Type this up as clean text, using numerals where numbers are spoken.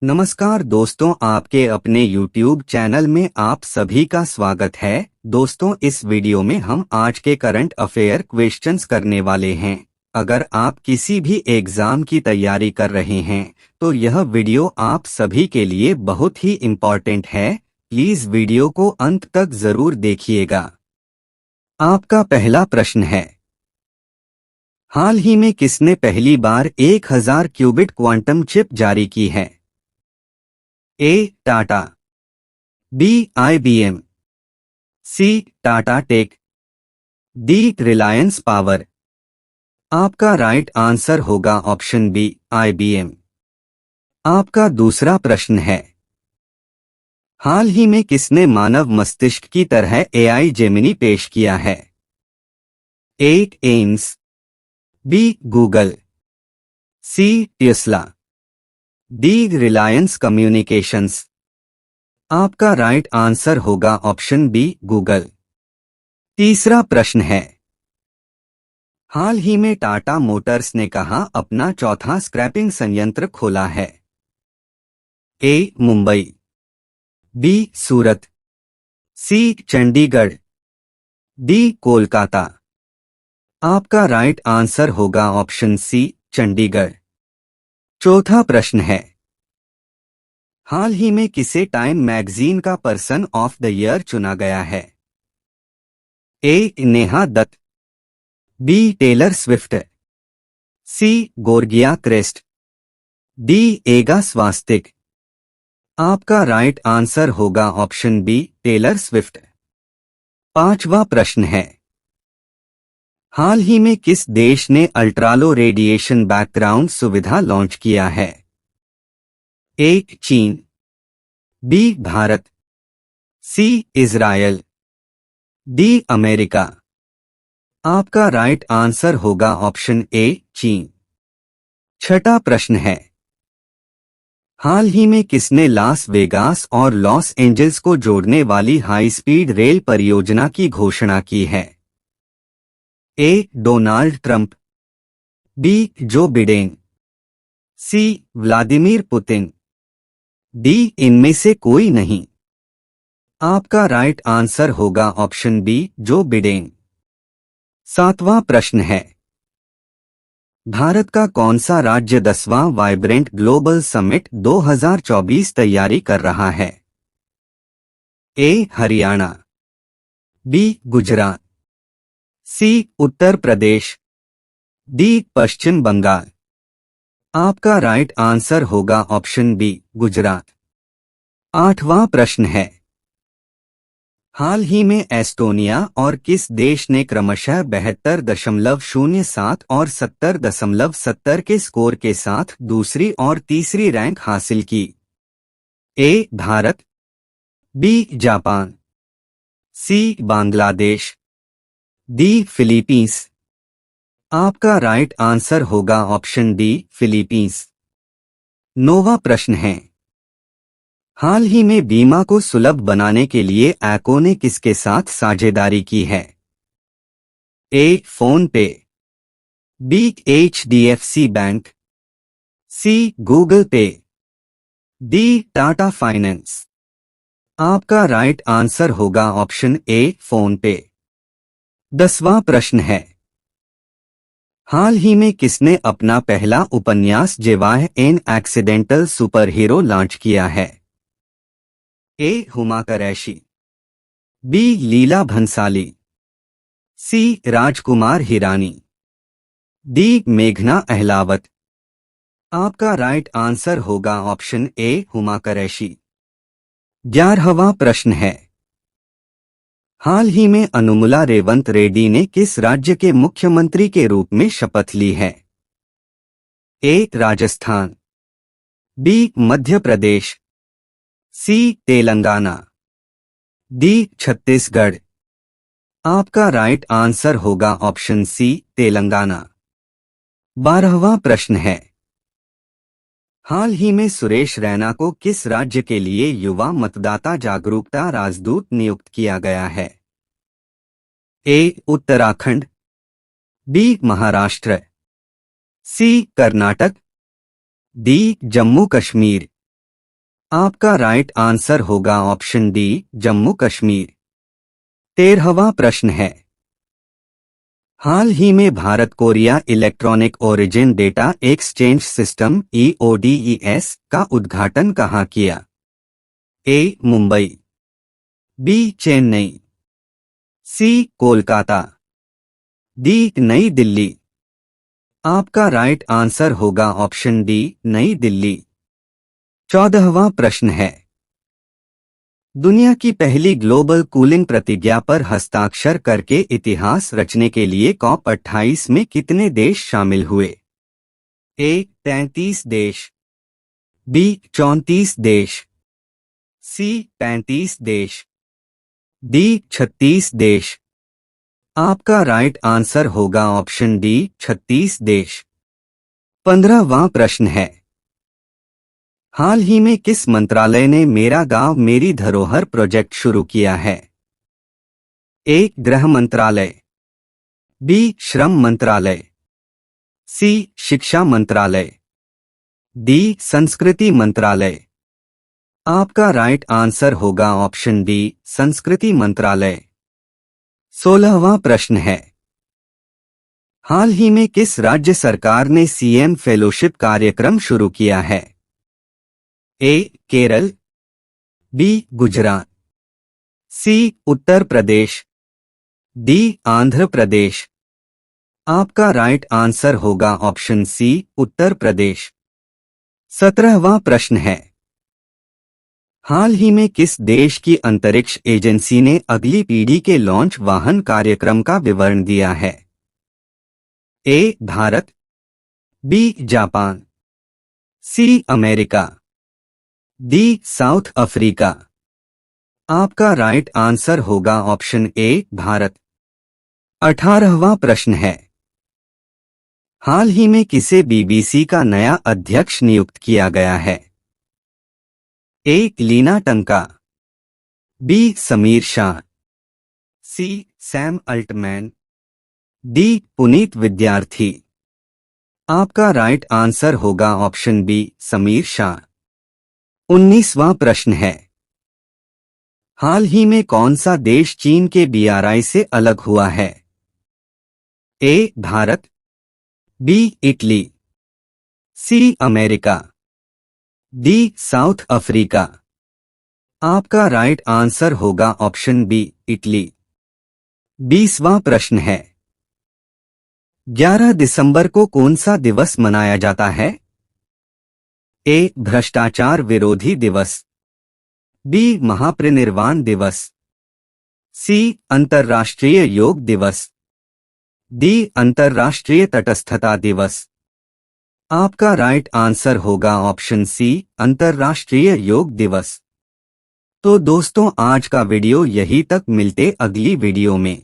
नमस्कार दोस्तों, आपके अपने YouTube चैनल में आप सभी का स्वागत है। दोस्तों, इस वीडियो में हम आज के करंट अफेयर क्वेश्चंस करने वाले हैं। अगर आप किसी भी एग्जाम की तैयारी कर रहे हैं तो यह वीडियो आप सभी के लिए बहुत ही इम्पोर्टेंट है। प्लीज वीडियो को अंत तक जरूर देखिएगा। आपका पहला प्रश्न है, हाल ही में किसने पहली बार 1000 क्यूबिट क्वांटम चिप जारी की है? A. Tata, B. IBM, C. Tata tech, D. Reliance power. आपका राइट आंसर होगा ऑप्शन बी, IBM। आपका दूसरा प्रश्न है, हाल ही में किसने मानव मस्तिष्क की तरह AI जेमिनी पेश किया है? A. AIIMS, B. Google, C. Tesla, D. Reliance communications. आपका राइट आंसर होगा ऑप्शन बी, गूगल। तीसरा प्रश्न है, हाल ही में टाटा मोटर्स ने कहां अपना चौथा स्क्रैपिंग संयंत्र खोला है? A. Mumbai, B. Surat, C. Chandigarh, D. Kolkata. आपका राइट आंसर होगा ऑप्शन सी, चंडीगढ़। चौथा प्रश्न है, हाल ही में किसे टाइम मैगजीन का पर्सन ऑफ द ईयर चुना गया है? A. Neha Dutt, B. Taylor Swift, C. गोर्गिया क्रेस्ट, डी. Iga Swiatek. आपका राइट आंसर होगा ऑप्शन बी, टेलर स्विफ्ट। पांचवा प्रश्न है, हाल ही में किस देश ने अल्ट्रालो रेडिएशन बैकग्राउंड सुविधा लॉन्च किया है? ए. चीन, B. Bharat, C. Israel, D. America. आपका राइट आंसर होगा ऑप्शन ए, चीन। छठा प्रश्न है, हाल ही में किसने लास वेगास और लॉस एंजल्स को जोड़ने वाली हाई स्पीड रेल परियोजना की घोषणा की है? A. Donald Trump, B. Joe Biden, C. Vladimir Putin, D. इनमें से कोई नहीं। आपका राइट आंसर होगा ऑप्शन बी, जो बिडेन। सातवां प्रश्न है, भारत का कौन सा राज्य 10वां वाइब्रेंट ग्लोबल समिट 2024 तैयारी कर रहा है? ए. हरियाणा, बी. गुजरात, सी. उत्तर प्रदेश, डी. पश्चिम बंगाल। आपका राइट आंसर होगा ऑप्शन बी, गुजरात। आठवां प्रश्न है, हाल ही में एस्टोनिया और किस देश ने क्रमशः 72.07 और 70.70 के स्कोर के साथ दूसरी और तीसरी रैंक हासिल की? ए. भारत, बी. जापान, सी. बांग्लादेश, डी. फिलीपींस। आपका राइट आंसर होगा ऑप्शन डी, फिलीपींस। नौवां प्रश्न है, हाल ही में बीमा को सुलभ बनाने के लिए ऐको ने किसके साथ साझेदारी की है? ए. फोन पे, बी. HDFC बैंक, सी. गूगल पे, डी. टाटा फाइनेंस। आपका राइट आंसर होगा ऑप्शन ए, फोन पे। 10वां प्रश्न है, हाल ही में किसने अपना पहला उपन्यास Zeba an accidental superhero launch किया है? A. Huma Qureshi, B. Leela Bhansali, C. Rajkumar Hirani, D. मेघना अहलावत। आपका राइट आंसर होगा ऑप्शन ए, हुमा कुरैशी। 11वां प्रश्न है, हाल ही में अनुमुला रेवंत रेड्डी ने किस राज्य के मुख्यमंत्री के रूप में शपथ ली है? ए. राजस्थान, बी. मध्य प्रदेश, सी. तेलंगाना, डी. छत्तीसगढ़। आपका राइट आंसर होगा ऑप्शन सी, तेलंगाना। 12वां प्रश्न है, हाल ही में सुरेश रैना को किस राज्य के लिए युवा मतदाता जागरूकता राजदूत नियुक्त किया गया है? ए. उत्तराखंड, बी. महाराष्ट्र, सी. कर्नाटक, डी. जम्मू कश्मीर। आपका राइट आंसर होगा ऑप्शन डी, जम्मू कश्मीर। 13वां प्रश्न है, हाल ही में Bharat Korea electronic origin data exchange system EODES का उद्घाटन कहाँ किया? ए. मुंबई, बी. चेन्नई, सी. कोलकाता, डी. नई दिल्ली। आपका राइट आंसर होगा ऑप्शन डी, नई दिल्ली। 14वां प्रश्न है, दुनिया की पहली ग्लोबल कूलिंग प्रतिज्ञा पर हस्ताक्षर करके इतिहास रचने के लिए COP28 में कितने देश शामिल हुए? ए. 33 देश, बी. 34 देश, सी. 35 देश, डी. 36 देश। आपका राइट आंसर होगा ऑप्शन डी, 36 देश। 15वां प्रश्न है, हाल ही में किस मंत्रालय ने मेरा गांव मेरी धरोहर प्रोजेक्ट शुरू किया है? ए. गृह मंत्रालय, बी. श्रम मंत्रालय, सी. शिक्षा मंत्रालय, डी. संस्कृति मंत्रालय। आपका राइट आंसर होगा ऑप्शन डी, संस्कृति मंत्रालय। 16वां प्रश्न है, हाल ही में किस राज्य सरकार ने CM फेलोशिप कार्यक्रम शुरू किया है? ए. केरल, बी. गुजरात, सी. उत्तर प्रदेश, डी. आंध्र प्रदेश। आपका राइट आंसर होगा ऑप्शन सी, उत्तर प्रदेश। 17वां प्रश्न है, हाल ही में किस देश की अंतरिक्ष एजेंसी ने अगली पीढ़ी के लॉन्च वाहन कार्यक्रम का विवरण दिया है? A. Bharat, B. Japan, C. America, D. South Africa. आपका राइट आंसर होगा ऑप्शन ए, भारत। 18वां प्रश्न है, हाल ही में किसे BBC का नया अध्यक्ष नियुक्त किया गया है? A. Leena Tanka, B. Sameer Shah, C. Sam Altman, D. Puneet Vidyarthi. आपका राइट आंसर होगा ऑप्शन बी, समीर शाह। 19वां प्रश्न है, हाल ही में कौन सा देश चीन के BRI से अलग हुआ है? A. Bharat, B. Italy, C. America, D. South Africa. आपका राइट आंसर होगा ऑप्शन बी, इटली। 20वां प्रश्न है, 11 दिसंबर को कौन सा दिवस मनाया जाता है? ए. भ्रष्टाचार विरोधी दिवस, बी. महापरिनिर्वाण दिवस, सी. अंतर्राष्ट्रीय योग दिवस, डी. अंतर्राष्ट्रीय तटस्थता दिवस। आपका राइट आंसर होगा ऑप्शन सी, अंतर्राष्ट्रीय योग दिवस। तो दोस्तों आज का वीडियो यहीं तक, मिलते अगली वीडियो में।